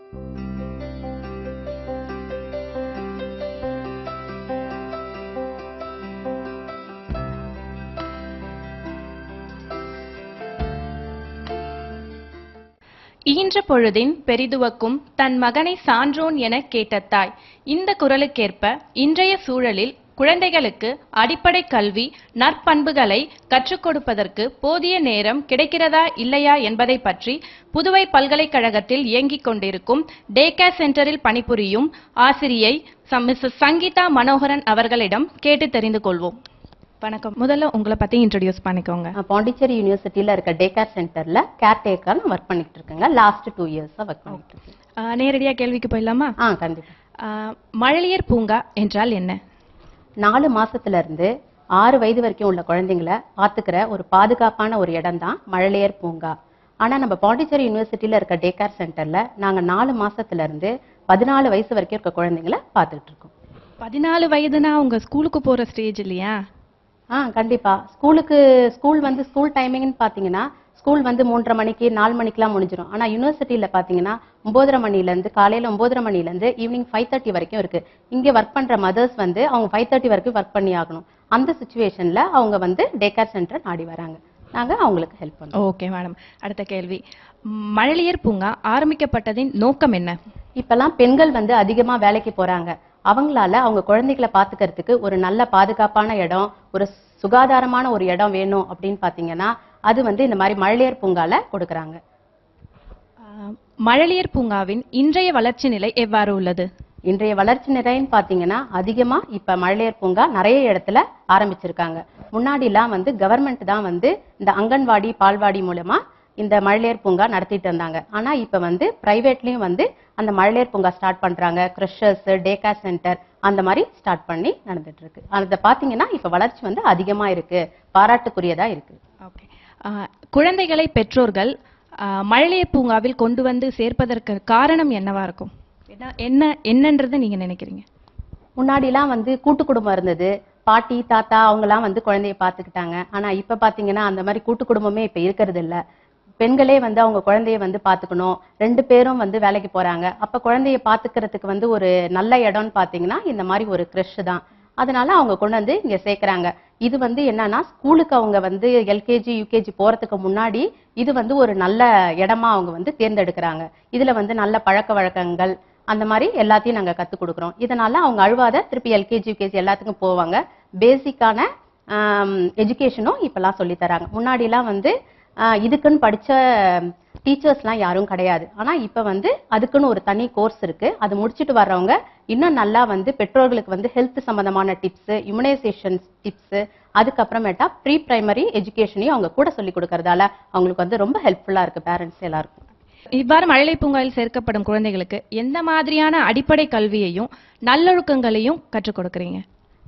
ஈன்ற பொழுதின் பெரிதுவக்கும் தன் மகனை சான்றோன் என கேட்ட தாய். இந்த குரலுக்கேற்ப இன்றைய சூழலில் குழந்தைகளுக்கு அடிப்படை கல்வி நற்பண்புகளை கற்றுக் கொடுப்பதற்கு போதிய நேரம் கிடைக்கிறதா இல்லையா என்பதை பற்றி புதுவை பல்கலைக்கழகத்தில் இயங்கிக் கொண்டிருக்கும் டே கேர் சென்டரில் பணிபுரியும் ஆசிரியை மிஸ்ஸஸ் சங்கீதா மனோகரன் அவர்களிடம் கேட்டு தெரிந்து கொள்வோம். வணக்கம். முதல்ல உங்களை பத்தி இன்ட்ரோடியூஸ் பண்ணிக்கோங்க. பாண்டிச்சேரி யூனிவர்சிட்டியில இருக்க டே கேர் சென்டர்ல கேர் டேக்கர் ஒர்க் பண்ணிட்டு இருக்கேங்க. லாஸ்ட் 2 இயர்ஸா ஒர்க் பண்ணிட்டு இருக்கேன். நேரடியா கேள்விக்கு போயிடலாமா? கண்டிப்பா. மழலையர் பூங்கா என்றால் என்ன? 4 மாசத்துல இருந்து 6 வயது வரைக்கும் உள்ள குழந்தைங்களை பாத்துக்கிற ஒரு பாதுகாப்பான ஒரு இடம் தான் மழலையர் பூங்கா. ஆனா நம்ம பாண்டிச்சேரி யூனிவர்சிட்டியில இருக்க டே கேர் சென்டர்ல நாங்க 4 மாசத்துல இருந்து 14 வயசு வரைக்கும் இருக்க குழந்தைங்களை பாத்துக்கிட்டு இருக்கோம். 14 வயதுனா உங்க ஸ்கூலுக்கு போற ஸ்டேஜ் இல்லையா? கண்டிப்பா. ஸ்கூல் டைமிங்னு பாத்தீங்கன்னா ஸ்கூல் 3:30 மணிக்கு 4 மணிக்கெல்லாம் முடிஞ்சிடும். ஆனா யூனிவர்சிட்டியில பாத்தீங்கன்னா 9:30 மணில இருந்து காலையில 9:30 மணில இருந்து ஈவினிங் 5:30 வரைக்கும் இருக்கு. இங்க ஒர்க் பண்ற மதர்ஸ் அவங்க 5:30 வரைக்கும் ஒர்க் பண்ணி ஆகணும். அந்த சிச்சுவேஷன்ல அவங்க டே கேர் சென்டர் நாடி வராங்க. நாங்க அவங்களுக்கு ஹெல்ப் பண்றோம். Okay madam. அடுத்த கேள்வி, மழலையர் பூங்கா ஆரம்பிக்கப்பட்டதின் நோக்கம் என்ன? இப்பெல்லாம் பெண்கள் அதிகமா வேலைக்கு போறாங்க. அவங்களால அவங்க குழந்தைகளை பாத்துக்கிறதுக்கு ஒரு நல்ல பாதுகாப்பான இடம், ஒரு சுகாதாரமான ஒரு இடம் வேணும் அப்படின்னு பாத்தீங்கன்னா அது இந்த மாதிரி மழலையர் பூங்கால கொடுக்கறாங்க. மழலையர் பூங்காவின் இன்றைய வளர்ச்சி நிலை எவ்வாறு உள்ளது? இன்றைய வளர்ச்சி நிலைன்னு பாத்தீங்கன்னா அதிகமா இப்ப மழலையர் பூங்கா நிறைய இடத்துல ஆரம்பிச்சிருக்காங்க. முன்னாடி எல்லாம் கவர்மெண்ட் தான் இந்த அங்கன்வாடி பால்வாடி மூலமா இந்த மழலையர் பூங்கா நடத்திட்டு இருந்தாங்க. ஆனா இப்ப பிரைவேட்லயும் அந்த மழலையர் பூங்கா ஸ்டார்ட் பண்றாங்க. கிரஷர்ஸ், டே கேர் சென்டர் அந்த மாதிரி ஸ்டார்ட் பண்ணி நடந்துட்டு இருக்கு. அதை பாத்தீங்கன்னா இப்ப வளர்ச்சி அதிகமா இருக்கு, பாராட்டுக்குரியதா இருக்கு. ஓகே. குழந்தைகளை பெற்றோர்கள் மழலையர் பூங்காவில் கொண்டு வந்து சேர்ப்பதற்கு காரணம் என்னவா இருக்கும்? என்னன்றது நீங்க நினைக்கிறீங்க? முன்னாடி எல்லாம் கூட்டு குடும்பம் இருந்தது. பாட்டி தாத்தா அவங்க எல்லாம் குழந்தைய பாத்துக்கிட்டாங்க. ஆனா இப்ப பாத்தீங்கன்னா அந்த மாதிரி கூட்டு குடும்பமே இப்ப இருக்கிறது இல்ல. பெண்களே அவங்க குழந்தைய பாத்துக்கணும். 2 பேரும் வேலைக்கு போறாங்க. அப்ப குழந்தைய பாத்துக்கிறதுக்கு ஒரு நல்ல இடம்னு பாத்தீங்கன்னா இந்த மாதிரி ஒரு கிரஷ் தான். அதனால அவங்க கொண்டு இங்க சேர்க்கறாங்க. இது என்னன்னா ஸ்கூலுக்கு அவங்க எல்கேஜி யூகேஜி போறதுக்கு முன்னாடி இது ஒரு நல்ல இடமா அவங்க தேர்ந்தெடுக்கிறாங்க. இதுல நல்ல பழக்க வழக்கங்கள் அந்த மாதிரி எல்லாத்தையும் நாங்க கத்து கொடுக்குறோம். இதனால அவங்க அழுவாத திருப்பி எல்கேஜி யூகேஜி எல்லாத்துக்கும் போவாங்க. பேசிக்கான எஜுகேஷனும் இப்பெல்லாம் சொல்லி தராங்க. முன்னாடி எல்லாம் இதுக்குன்னு படிச்ச டீச்சர்ஸ்லாம் யாரும் கிடையாது. ஆனா இப்ப அதுக்குன்னு ஒரு தனி கோர்ஸ் இருக்கு. அது முடிச்சிட்டு வர்றவங்க இன்னும் நல்லா பெற்றோர்களுக்கு ஹெல்த் சம்பந்தமான டிப்ஸ், இம்யூனைசேஷன் டிப்ஸ், அதுக்கப்புறமேட்டா ப்ரீ பிரைமரி எஜுகேஷனையும் அவங்க கூட சொல்லி கொடுக்கறதால அவங்களுக்கு ரொம்ப ஹெல்ப்ஃபுல்லா இருக்கு பேரண்ட்ஸ் எல்லாருக்கும். இவ்வாறு மழலை பூங்காவில் சேர்க்கப்படும் குழந்தைகளுக்கு எந்த மாதிரியான அடிப்படை கல்வியையும் நல்லொழுக்கங்களையும் கற்றுக் கொடுக்கறீங்க?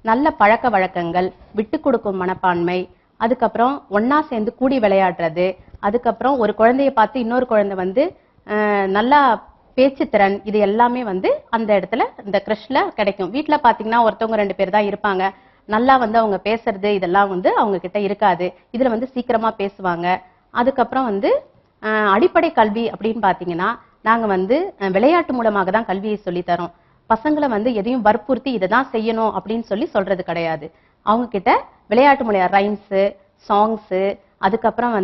நல்ல பழக்க வழக்கங்கள், விட்டு கொடுக்கும் மனப்பான்மை, அதுக்கப்புறம் ஒன்னா சேர்ந்து கூடி விளையாடுறது, அதுக்கப்புறம் ஒரு குழந்தைய பார்த்து இன்னொரு குழந்தை நல்லா பேச்சுத்திறன், இது எல்லாமே அந்த இடத்துல இந்த கிரஷ்ல கிடைக்கும். வீட்டுல பாத்தீங்கன்னா ஒருத்தவங்க 2 பேர் தான் இருப்பாங்க. நல்லா அவங்க பேசுறது இதெல்லாம் அவங்க கிட்ட இருக்காது. இதுல சீக்கிரமா பேசுவாங்க. அதுக்கப்புறம் அடிப்படை கல்வி அப்படின்னு பாத்தீங்கன்னா நாங்க விளையாட்டு மூலமாக தான் கல்வியை சொல்லி தரோம். பசங்களை எதையும் வற்புறுத்தி இதை தான் செய்யணும் அப்படின்னு சொல்றது கிடையாது. அவங்க கிட்ட விளையாட்டு மூலம் ரைம்ஸ், சாங்ஸ், அதுக்கப்புறம்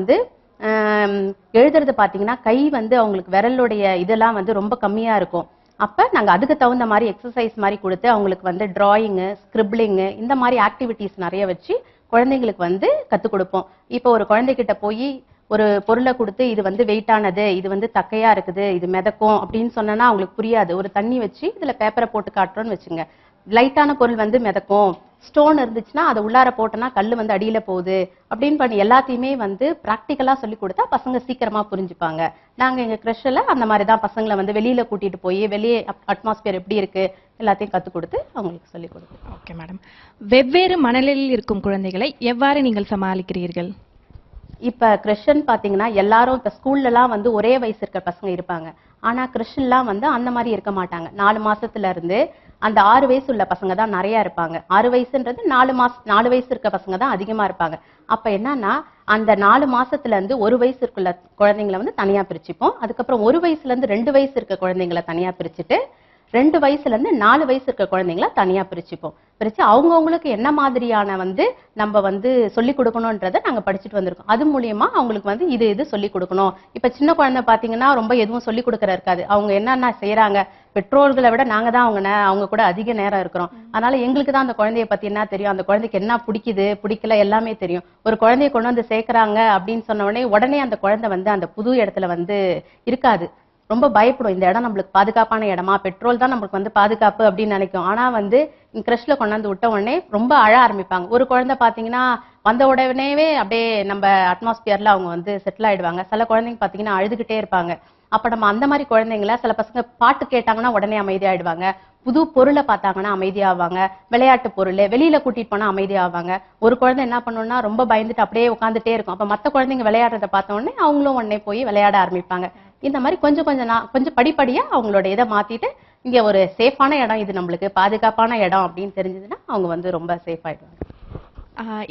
எழுதுறது பாத்தீங்கன்னா கை அவங்களுக்கு விரலுடைய இதெல்லாம் ரொம்ப கம்மியா இருக்கும். அப்ப நாங்க அதுக்கு தகுந்த மாதிரி எக்ஸசைஸ் மாதிரி கொடுத்து அவங்களுக்கு டிராயிங், ஸ்கிரிப்ளிங் இந்த மாதிரி ஆக்டிவிட்டிஸ் நிறைய வச்சு குழந்தைங்களுக்கு கத்துக் கொடுப்போம். இப்போ ஒரு குழந்தைகிட்ட போய் ஒரு பொருளை கொடுத்து இது வெயிட்டானது, இது தக்கையா இருக்குது, இது மிதக்கும் அப்படின்னு சொன்னா அவங்களுக்கு புரியாது. ஒரு தண்ணி வச்சு இதுல பேப்பரை போட்டு காட்டுறோம்னு வச்சுங்க. லைட்டான பொருள் மிதக்கும், ஸ்டோன் இருந்துச்சுன்னா அதை உள்ளார போட்டோம்னா கல்லு அடியில போகுது அப்படின்னு பண்ணி எல்லாத்தையுமே பிராக்டிக்கலா சொல்லி கொடுத்தா பசங்க சீக்கிரமா புரிஞ்சுப்பாங்க. நாங்க எங்க கிரஷ்ல அந்த மாதிரிதான் பசங்களை வெளியில கூட்டிட்டு போய் வெளியே அட்மாஸ்பியர் எப்படி இருக்கு எல்லாத்தையும் கத்து கொடுத்து அவங்களுக்கு சொல்லி கொடுப்போம். Okay madam. வெவ்வேறு மனநிலையில் இருக்கும் குழந்தைகளை எவ்வாறு நீங்கள் சமாளிக்கிறீர்கள்? இப்ப கிறிஸ்டியன் பாத்தீங்கன்னா எல்லாரும் இப்ப ஸ்கூல்ல எல்லாம் ஒரே வயசு இருக்க பசங்க இருப்பாங்க. ஆனா கிறிஸ்டியன்லாம் அந்த மாதிரி இருக்க மாட்டாங்க. 4 மாசத்துல இருந்து அந்த 6 வயசு உள்ள பசங்க தான் நிறைய இருப்பாங்க. 6 வயசுன்றது 4 வயசு இருக்க பசங்க தான் அதிகமா இருப்பாங்க. அப்ப என்னன்னா அந்த 4 மாசத்துல இருந்து 1 வயசு இருக்குள்ள குழந்தைங்களை வந்து தனியா பிரிச்சுப்போம். அதுக்கப்புறம் 1 வயசுல இருந்து 2 வயசு இருக்க குழந்தைங்களை தனியா பிரிச்சுட்டு 2 வயசுல இருந்து 4 வயசு இருக்க குழந்தைங்களை தனியா பிரிச்சுப்போம். பிரிச்சு அவங்கவுங்களுக்கு என்ன மாதிரியான வந்து நம்ம வந்து சொல்லி கொடுக்கணும்ன்றதை நாங்க படிச்சுட்டு வந்திருக்கோம். அது மூலியமா அவங்களுக்கு வந்து இது சொல்லி கொடுக்கணும். இப்ப சின்ன குழந்தை பாத்தீங்கன்னா ரொம்ப எதுவும் சொல்லி கொடுக்கற இருக்காது. அவங்க என்னென்ன செய்யறாங்க, பெற்றோர்களை விட நாங்க தான் அவங்க கூட அதிக நேரம் இருக்கிறோம். அதனால எங்களுக்கு தான் அந்த குழந்தைய பத்தி என்ன தெரியும், அந்த குழந்தைக்கு என்ன பிடிக்குது பிடிக்கல எல்லாமே தெரியும். ஒரு குழந்தைய கொண்டு வந்து சேர்க்கறாங்க அப்படின்னு சொன்ன உடனே அந்த குழந்தை வந்து அந்த புது இடத்துல வந்து இருக்காது. ரொம்ப பயப்படும். இந்த இடம் நம்மளுக்கு பாதுகாப்பான இடமா, பெட்ரோல் தான் நம்மளுக்கு வந்து பாதுகாப்பு அப்படின்னு நினைக்கும். ஆனா வந்து கிரஷ்ல கொண்டாந்து விட்ட உடனே ரொம்ப அழ ஆரம்பிப்பாங்க. ஒரு குழந்தை பாத்தீங்கன்னா வந்த உடனேவே அப்படியே நம்ம அட்மாஸ்பியர்ல அவங்க வந்து செட்டில் ஆயிடுவாங்க. சில குழந்தைங்க பாத்தீங்கன்னா அழுதுகிட்டே இருப்பாங்க. அப்ப நம்ம அந்த மாதிரி குழந்தைங்கள, சில பசங்க பாட்டு கேட்டாங்கன்னா உடனே அமைதியாயிடுவாங்க, புது பொருளை பார்த்தாங்கன்னா அமைதியாவாங்க, விளையாட்டு பொருள் வெளியில கூட்டிட்டு போனா அமைதியாவாங்க. ஒரு குழந்தை என்ன பண்ணும்னா ரொம்ப பயந்துட்டு அப்படியே உட்காந்துட்டே இருக்கும். அப்ப மத்த குழந்தைங்க விளையாடுறத பார்த்த உடனே அவங்களும் உடனே போய் விளையாட ஆரம்பிப்பாங்க. இந்த மாதிரி கொஞ்சம் படிப்படியா அவங்களோட இதை மாத்திட்டு இங்க ஒரு சேஃபான இடம், இது நம்மளுக்கு பாதுகாப்பான இடம் அப்படின்னு தெரிஞ்சதுன்னா அவங்க வந்து ரொம்ப சேஃப் ஆயிடுவாங்க.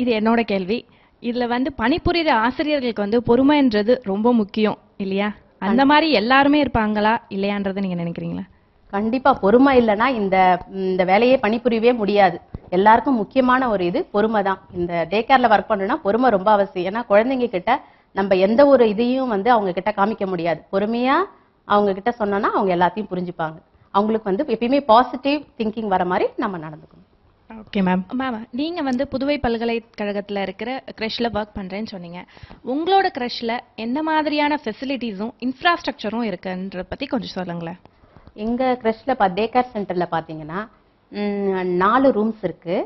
இது என்னோட கேள்வி. இதுல வந்து பணிபுரிகிற ஆசிரியர்களுக்கு வந்து பொறுமைன்றது ரொம்ப முக்கியம் இல்லையா? அந்த மாதிரி எல்லாருமே இருப்பாங்களா இல்லையான்றதை நீங்க நினைக்கிறீங்களா? கண்டிப்பா பொறுமை இல்லைன்னா இந்த வேலையே பணிபுரியவே முடியாது. எல்லாருக்கும் முக்கியமான ஒரு இது பொறுமை தான். இந்த டே கேர்ல ஒர்க் பண்ணணும்னா பொறுமை ரொம்ப அவசியம். ஏன்னா குழந்தைங்க கிட்ட நம்ம எந்த ஒரு இதையும் வந்து அவங்க கிட்ட காமிக்க முடியாது. பொறுமையா அவங்க கிட்ட சொன்னோம்னா அவங்க எல்லாத்தையும் புரிஞ்சுப்பாங்க. அவங்களுக்கு வந்து எப்பயுமே பாசிட்டிவ் திங்கிங் வர மாதிரி நம்ம நடந்துக்கணும். Okay ma'am. நீங்க வந்து புதுவை பல்கலைக்கழகத்துல இருக்கிற கிரஷ்ல ஒர்க் பண்றேன்னு சொன்னீங்க. உங்களோட கிரஷ்ல என்ன மாதிரியான ஃபெசிலிட்டிஸும் இன்ஃப்ராஸ்ட்ரக்சரும் இருக்குன்ற பத்தி கொஞ்சம் சொல்லுங்களேன். எங்க கிரஷ்ல டே கேர் சென்டர்ல பாத்தீங்கன்னா 4 ரூம்ஸ் இருக்கு.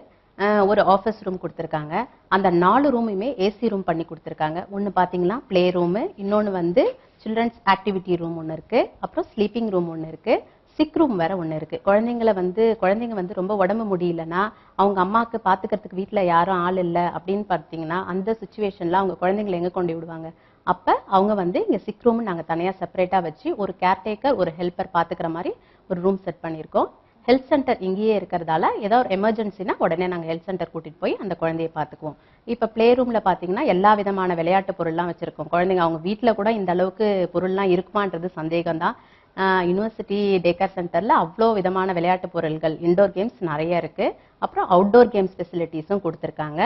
ஒரு ஆஃபீஸ் ரூம் கொடுத்துருக்காங்க. அந்த 4 ரூமுமே ஏசி ரூம் பண்ணி கொடுத்துருக்காங்க. ஒன்று பார்த்தீங்கன்னா பிளே ரூமு, இன்னொன்று வந்து சில்ட்ரன்ஸ் ஆக்டிவிட்டி ரூம் ஒன்று இருக்கு, அப்புறம் ஸ்லீப்பிங் ரூம் ஒன்று இருக்கு, சிக் ரூம் வேற ஒன்று இருக்கு. குழந்தைங்க வந்து ரொம்ப உடம்பு முடியலன்னா அவங்க அம்மாவுக்கு பார்த்துக்கிறதுக்கு வீட்டில் யாரும் ஆள் இல்லை அப்படின்னு பார்த்தீங்கன்னா அந்த சுச்சுவேஷன்ல அவங்க குழந்தைங்களை எங்கே கொண்டு விடுவாங்க? அப்ப அவங்க வந்து இங்க சிக் ரூம் நாங்கள் தனியாக செப்பரேட்டா வச்சு ஒரு கேர்டேக்கர் ஒரு ஹெல்ப்பர் பார்த்துக்கிற மாதிரி ஒரு ரூம் செட் பண்ணியிருக்கோம். ஹெல்த் சென்டர் இங்கேயே இருக்கிறதால ஏதோ ஒரு எமர்ஜென்சினா உடனே நாங்கள் ஹெல்த் சென்டர் கூட்டிட்டு போய் அந்த குழந்தைய பார்த்துக்குவோம். இப்போ பிளே ரூம்ல பார்த்தீங்கன்னா எல்லா விதமான விளையாட்டு பொருள்லாம் வச்சிருக்கோம். குழந்தைங்க அவங்க வீட்டில் கூட இந்த அளவுக்கு பொருள்லாம் இருக்குமான்றது சந்தேகம் தான். யூனிவர்சிட்டி டே கேர் சென்டர்ல அவ்வளோ விதமான விளையாட்டு பொருள்கள், இன்டோர் கேம்ஸ் நிறைய இருக்கு. அப்புறம் அவுட்டோர் கேம்ஸ் ஃபெசிலிட்டிஸும் கொடுத்துருக்காங்க.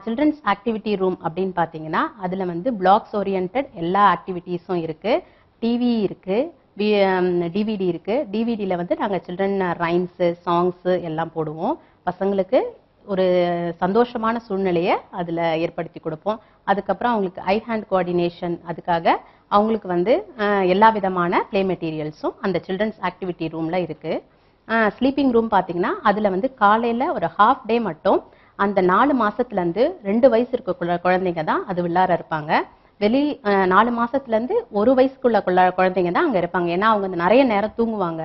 சில்ட்ரன்ஸ் ஆக்டிவிட்டி ரூம் அப்படின்னு பார்த்தீங்கன்னா அதில் வந்து பிளாக்ஸ் ஓரியன்ட் எல்லா ஆக்டிவிட்டீஸும் இருக்கு. டிவி இருக்கு, டிவிடி இருக்கு. டிவிடியில் வந்து நாங்கள் சில்ட்ரன் ரைம்ஸு சாங்ஸு எல்லாம் போடுவோம். பசங்களுக்கு ஒரு சந்தோஷமான சூழ்நிலையை அதில் ஏற்படுத்தி கொடுப்போம். அதுக்கப்புறம் அவங்களுக்கு ஐ ஹேண்ட் கோஆர்டினேஷன், அதுக்காக அவங்களுக்கு வந்து எல்லா விதமான பிளே மெட்டீரியல்ஸும் அந்த சில்ட்ரன்ஸ் ஆக்டிவிட்டி ரூமில் இருக்கு. ஸ்லீப்பிங் ரூம் பார்த்தீங்கன்னா அதில் வந்து காலையில் ஒரு ஹாஃப் டே மட்டும் அந்த 4 மாசத்துலேருந்து 2 வயசு இருக்க குழந்தைங்க தான் அது விளையாட இருப்பாங்க. 4 மாசத்துல இருந்து 1 வயசுக்குள்ள குழந்தைங்க தான் அங்க இருப்பாங்க. ஏன்னா அவங்க நிறைய நேரம் தூங்குவாங்க.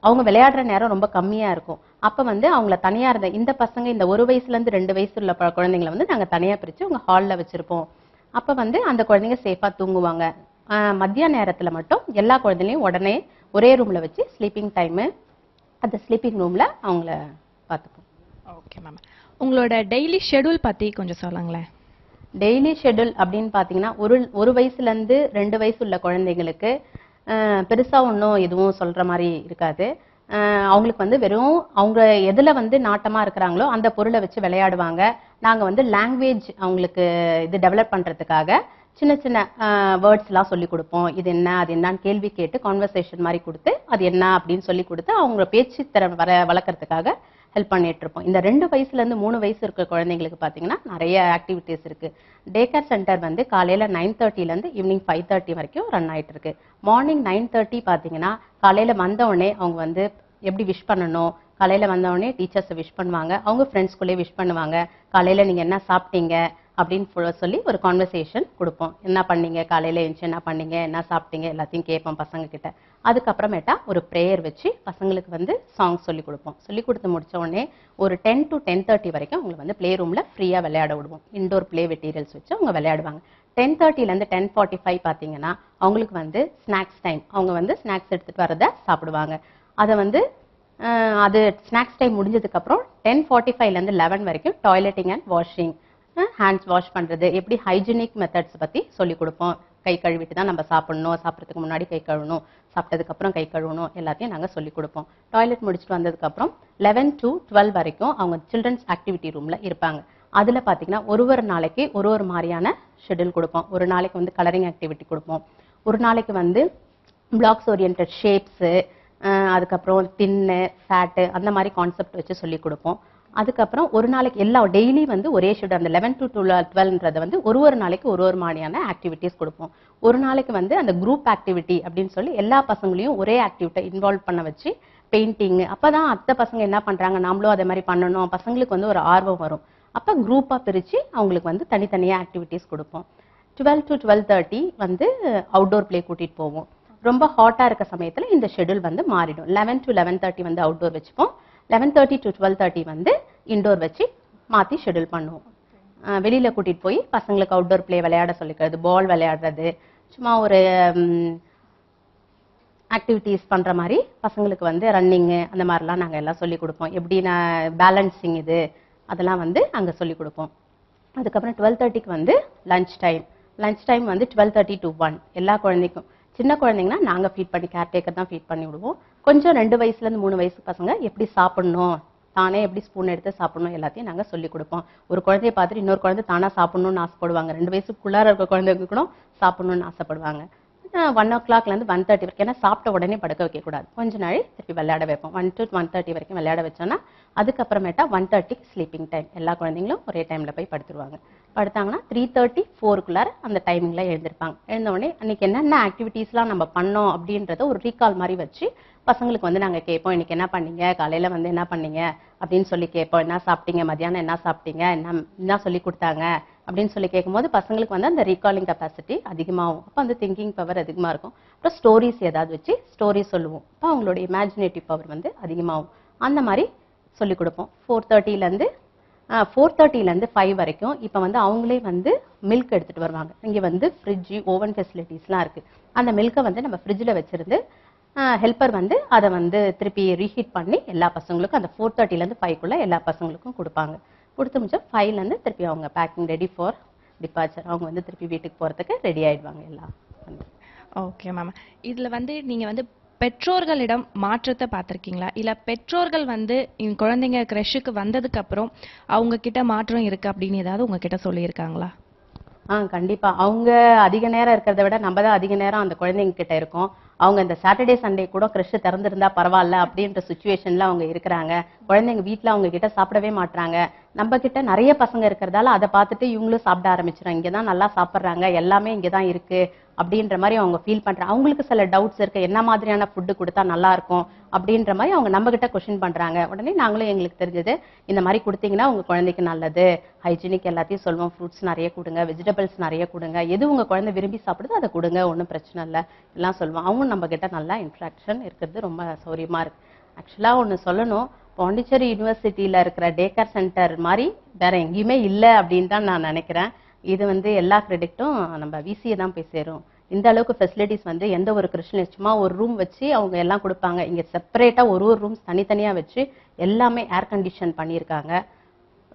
அவங்க விளையாடுற நேரம் ரொம்ப கம்மியா இருக்கும். அப்ப வந்து அவங்கள தனியா இந்த பசங்க இந்த 1 வயசுல இருந்து 2 வயசு உள்ள குழந்தைங்களை வந்து நாங்க தனியா பிரிச்சு உங்க ஹால்ல வச்சிருப்போம். அப்ப வந்து அந்த குழந்தைங்க சேஃபா தூங்குவாங்க. மதிய நேரத்துல மட்டும் எல்லா குழந்தைகளையும் உடனே ஒரே ரூம்ல வச்சு ஸ்லீப்பிங் டைம் அந்த ஸ்லீப்பிங் ரூம்ல அவங்கள பார்த்துப்போம். Okay ma'am. உங்களோட டெய்லி ஷெட்யூல் பத்தி கொஞ்சம் சொல்லுங்களேன். டெய்லி ஷெட்யூல் அப்படின்னு பார்த்தீங்கன்னா ஒரு வயசுல இருந்து 2 வயசு உள்ள குழந்தைங்களுக்கு பெருசா ஒன்றும் எதுவும் சொல்ற மாதிரி இருக்காது. அவங்களுக்கு வந்து வெறும் அவங்க எதுல வந்து நாட்டமா இருக்கிறாங்களோ அந்த பொருளை வச்சு விளையாடுவாங்க. நாங்க வந்து லாங்குவேஜ் அவங்களுக்கு இது டெவலப் பண்றதுக்காக சின்ன சின்ன வேர்ட்ஸ் எல்லாம் சொல்லி கொடுப்போம். இது என்ன அது என்னன்னு கேள்வி கேட்டு கான்வர்சேஷன் மாதிரி கொடுத்து அது என்ன அப்படின்னு சொல்லி கொடுத்து அவங்க பேச்சு திறன் வளர்க்கறதுக்காக ஹெல்ப் பண்ணிட்டு இருப்போம். இந்த 2 வயசுல இருந்து 3 வயசு இருக்க குழந்தைங்களுக்கு பாத்தீங்கன்னா நிறைய ஆக்டிவிட்டிஸ் இருக்கு. டே கேர் சென்டர் வந்து காலையில 9:30 இருந்து ஈவினிங் 5:30 வரைக்கும் ரன் ஆயிட்டு இருக்கு. மார்னிங் 9:30 பாத்தீங்கன்னா காலையில வந்த உடனே அவங்க வந்து எப்படி விஷ் பண்ணணும், காலையில வந்த உடனே டீச்சர்ஸை விஷ் பண்ணுவாங்க, அவங்க ஃப்ரெண்ட்ஸ்குள்ளே விஷ் பண்ணுவாங்க. காலையில நீங்க என்ன சாப்பிட்டீங்க அப்படின்னு சொல்லி ஒரு கான்வர்சேஷன் கொடுப்போம். என்ன பண்ணீங்க காலையில எழுந்து, என்ன பண்ணீங்க, என்ன சாப்பிட்டீங்க, எல்லாத்தையும் கேட்போம் பசங்க கிட்ட. அதுக்கப்புறமேட்டா ஒரு ப்ரேயர் வச்சு பசங்களுக்கு வந்து சாங்ஸ் சொல்லி கொடுப்போம். சொல்லி கொடுத்து முடிச்ச உடனே ஒரு 10 to 10:30 வரைக்கும் அவங்களுக்கு வந்து பிளே ரூம்ல ஃப்ரீயா விளையாட விடுவோம். இண்டோர் பிளே மெட்டீரியல்ஸ் வச்சு அவங்க விளையாடுவாங்க. 10:30 10:45 பாத்தீங்கன்னா அவங்களுக்கு வந்து ஸ்நாக்ஸ் டைம். அவங்க வந்து ஸ்நாக்ஸ் எடுத்துட்டு வரதை சாப்பிடுவாங்க. அதை வந்து அது ஸ்நாக்ஸ் டைம் முடிஞ்சதுக்கு அப்புறம் 10:45ல இருந்து 11 வரைக்கும் toileting and washing, hands wash பண்றது, எப்படி ஹைஜீனிக் மெத்தட்ஸ் பத்தி சொல்லி கொடுப்போம். கை கழுவிட்டு தான் நம்ம சாப்பிடணும், சாப்பிட்றதுக்கு முன்னாடி கை கழுவணும், சாப்பிட்டதுக்கு அப்புறம் கை கழுவணும், எல்லாத்தையும் நாங்க சொல்லி கொடுப்போம். டாய்லெட் முடிச்சுட்டு வந்ததுக்கு அப்புறம் 11 to 12 வரைக்கும் அவங்க சில்ட்ரன்ஸ் ஆக்டிவிட்டி ரூம்ல இருப்பாங்க. அதுல பாத்தீங்கன்னா ஒரு நாளைக்கு ஒரு மாதிரியான ஷெட்யூல் கொடுப்போம். ஒரு நாளைக்கு வந்து கலரிங் ஆக்டிவிட்டி கொடுப்போம், ஒரு நாளைக்கு வந்து பிளாக்ஸ் ஓரியன்டட் ஷேப்ஸ், அதுக்கப்புறம் தின்னு ஃபேட்டு அந்த மாதிரி கான்செப்ட் வச்சு சொல்லி கொடுப்போம். அதுக்கப்புறம் ஒரு நாளைக்கு எல்லா டெய்லி வந்து ஒரே ஷெட்யூல், அந்த 11 to 12ன்றதை வந்து ஒரு நாளைக்கு ஒரு மாதிரியான ஆக்டிவிட்டிஸ் கொடுப்போம். ஒரு நாளைக்கு வந்து அந்த குரூப் ஆக்டிவிட்டி அப்படின்னு சொல்லி எல்லா பசங்களையும் ஒரே ஆக்டிவிட்டி இன்வால்வ் பண்ண வச்சு பெயிண்டிங், அப்பதான் அத்தை பசங்க என்ன பண்றாங்க நாமளும் அதே மாதிரி பண்ணணும், பசங்களுக்கு வந்து ஒரு ஆர்வம் வரும். அப்ப குரூப்பா பிரிச்சு அவங்களுக்கு வந்து தனித்தனியா ஆக்டிவிட்டிஸ் கொடுப்போம். 12 to 12:30 வந்து அவுட்டோர் பிளே கூட்டிட்டு போவோம். ரொம்ப ஹாட்டா இருக்க சமயத்துல இந்த ஷெட்யூல் வந்து மாறிடும். 11 to 11:30 வந்து அவுட்டோர் வச்சுப்போம், 11:30 to 12:30 வந்து இன்டோர் வச்சு மாத்தி ஷெட்யூல் பண்ணுவோம். வெளியில கூட்டிட்டு போய் பசங்களுக்கு அவுட்டோர் பிளே விளையாட சொல்லிக்கிறது, பால் விளையாடுறது, சும்மா ஒரு ஆக்டிவிட்டிஸ் பண்ற மாதிரி பசங்களுக்கு வந்து ரன்னிங் அந்த மாதிரிலாம் நாங்க எல்லாம் சொல்லி கொடுப்போம். எப்படி பேலன்சிங் இது அதெல்லாம் வந்து அங்க சொல்லி கொடுப்போம். அதுக்கப்புறம் 12:30க்கு வந்து லஞ்ச் டைம் வந்து 12:30 to 1 எல்லா குழந்தைக்கும். சின்ன குழந்தைங்கன்னா நாங்க ஃபீட் பண்ணி கேர்டேக்கர் தான் ஃபீட் பண்ணி விடுவோம். கொஞ்சம் 2 வயசுல இருந்து 3 வயசு பசங்க எப்படி சாப்பிடணும், தானே எப்படி ஸ்பூன் எடுத்து சாப்பிடணும் எல்லாத்தையும் நாங்க சொல்லி கொடுப்போம். ஒரு குழந்தைய பார்த்துட்டு இன்னொரு குழந்தை தானா சாப்பிடணும்னு ஆசைப்படுவாங்க. 2 வயசுக்குள்ளார இருக்க குழந்தைங்க கூட சாப்பிடணும்னு ஆசைப்படுவாங்க. 1 o'clockல இருந்து 1:30 வரைக்கும், ஏன்னா சாப்பிட்ட உடனே படுக்க வைக்க கூடாது, கொஞ்ச நாள் திருப்பி விளையாட வைப்போம். 1 to 1:30 வரைக்கும் விளையாட வச்சோம்னா அதுக்கப்புறமேட்டா 1:30க்கு ஸ்லீப்பிங் டைம். எல்லா குழந்தைங்களும் ஒரே டைம்ல போய் படுத்துருவாங்க. படுத்தாங்கன்னா 3:30 4க்குள்ளார அந்த டைமிங்ல எழுந்திருப்பாங்க. எழுந்த உடனே அன்னைக்கு என்னென்ன ஆக்டிவிட்டீஸ்லாம் நம்ம பண்ணோம் அப்படின்றத ஒரு ரீகால் மாதிரி வச்சு பசங்களுக்கு வந்து நாங்க கேட்போம். இன்னைக்கு என்ன பண்ணீங்க, காலையில வந்து என்ன பண்ணீங்க அப்படின்னு சொல்லி கேட்போம். என்ன சாப்பிட்டீங்க, மத்தியானம் என்ன சாப்பிட்டீங்க, என்ன சொல்லி கொடுத்தாங்க அப்படின்னு சொல்லி கேட்கும்போது பசங்களுக்கு வந்து அந்த ரீகாலிங் கெப்பாசிட்டி அதிகமாகும். அப்போ அந்த திங்கிங் பவர் அதிகமா இருக்கும். அப்புறம் ஸ்டோரிஸ் ஏதாவது வச்சு ஸ்டோரி சொல்லுவோம். அப்போ அவங்களோட இமேஜினேட்டிவ் பவர் வந்து அதிகமாகும். அந்த மாதிரி சொல்லி கொடுப்போம். 4:30ல இருந்து 5 வரைக்கும் இப்போ வந்து அவங்களே வந்து மில்க் எடுத்துட்டு வருவாங்க. இங்க வந்து ஃப்ரிட்ஜ் ஓவன் ஃபெசிலிட்டிஸ்லாம் இருக்கு. அந்த மில்கை வந்து நம்ம ஃப்ரிட்ஜில் வச்சிருந்து ஹெல்ப்பர் வந்து அதை வந்து திருப்பி ரீஹீட் பண்ணி எல்லா பசங்களுக்கும் அந்த 4:30ல இருந்து 5க்குள்ள எல்லா பசங்களுக்கும் கொடுப்பாங்க. கொடுத்து முடிச்சா 5ல இருந்து திருப்பி அவங்க பேக்கிங் ரெடி ஃபார் டிபார்ச்சர், அவங்க வந்து திருப்பி வீட்டுக்கு போறதுக்கு ரெடி ஆயிடுவாங்க எல்லாம். Okay ma'am. இதுல வந்து நீங்க வந்து பெற்றோர்களிடம் மாற்றத்தை பார்த்திருக்கீங்களா, இல்ல பெற்றோர்கள் வந்து குழந்தைங்க கிரஷுக்கு வந்ததுக்கு அப்புறம் அவங்க கிட்ட மாற்றம் இருக்கு அப்படின்னு ஏதாவது உங்ககிட்ட சொல்லியிருக்காங்களா? கண்டிப்பா. அவங்க அதிக நேரம் இருக்கிறத விட நம்ம தான் அதிக நேரம் அந்த குழந்தைங்க கிட்ட இருக்கோம். அவங்க இந்த சாட்டர்டே சண்டே கூட கிரஷ் திறந்திருந்தா பரவாயில்ல அப்படின்ற சுச்சுவேஷன்ல அவங்க இருக்கிறாங்க. குழந்தைங்க வீட்டுல அவங்க கிட்ட சாப்பிடவே மாட்டாங்க. நம்ம கிட்ட நிறைய பசங்க இருக்கிறதால அதை பார்த்துட்டு இவங்களும் சாப்பிட ஆரம்பிச்சிடும். இங்கதான் நல்லா சாப்பிட்றாங்க, எல்லாமே இங்கதான் இருக்கு அப்படின்ற மாதிரி அவங்க ஃபீல் பண்றாங்க. அவங்களுக்கு சில டவுட்ஸ் இருக்கு, என்ன மாதிரியான ஃபுட்டு கொடுத்தா நல்லா இருக்கும் அப்படின்ற மாதிரி அவங்க நம்ம கிட்ட கொஸ்டின் பண்றாங்க. உடனே நாங்களும் எங்களுக்கு தெரிஞ்சது இந்த மாதிரி கொடுத்தீங்கன்னா உங்க குழந்தைக்கு நல்லது, ஹைஜீனிக் எல்லாத்தையும் சொல்லுவோம். ஃப்ரூட்ஸ் நிறைய கொடுங்க, வெஜிடபிள்ஸ் நிறைய கொடுங்க, எது உங்க குழந்தை விரும்பி சாப்பிடுதோ அதை கொடுங்க, ஒன்றும் பிரச்சனை இல்லை எல்லாம் சொல்லுவோம். அவங்க நம்ம கிட்ட நல்லா இன்ட்ராக்ஷன் இருக்கிறது ரொம்ப சௌரியமா இருக்கு. ஆக்சுவலா ஒண்ணு சொல்லணும், பாண்டிச்சேரி யூனிவர்சிட்டியில இருக்கிற டேக்கர் சென்டர் மாதிரி வேற எங்கேயுமே இல்லை அப்படின்னு தான் நான் நினைக்கிறேன். இது வந்து எல்லா கிரெடிட்டும் நம்ம விசிஏ தான் போய் சேரும். இந்த அளவுக்கு ஃபெசிலிட்டிஸ் வந்து எந்த ஒரு கிறிஸ்டியன் சும்மா ஒரு ரூம் வச்சு அவங்க எல்லாம் கொடுப்பாங்க. இங்க செப்பரேட்டா ஒரு ரூம்ஸ் தனித்தனியா வச்சு எல்லாமே ஏர் கண்டிஷன் பண்ணியிருக்காங்க.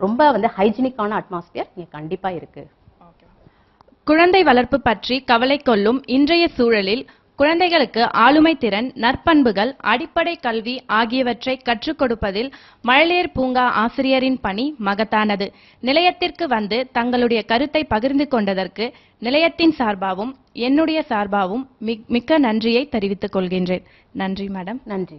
ரொம்ப வந்து ஹைஜீனிக்கான அட்மாஸ்பியர் இங்க கண்டிப்பா இருக்கு. குழந்தை வளர்ப்பு பற்றி கவலை கொள்ளும் இன்றைய சூழலில் குழந்தைகளுக்கு ஆளுமை திறன், நற்பண்புகள், அடிப்படை கல்வி ஆகியவற்றை கற்றுக் கொடுப்பதில் மழலையர் பூங்கா ஆசிரியரின் பணி மகத்தானது. நிலையத்திற்கு வந்து தங்களுடைய கருத்தை பகிர்ந்து கொண்டதற்கு நிலையத்தின் சார்பாகவும் என்னுடைய சார்பாகவும் மிக்க நன்றியை தெரிவித்துக் கொள்கின்றேன். நன்றி மேடம். நன்றி.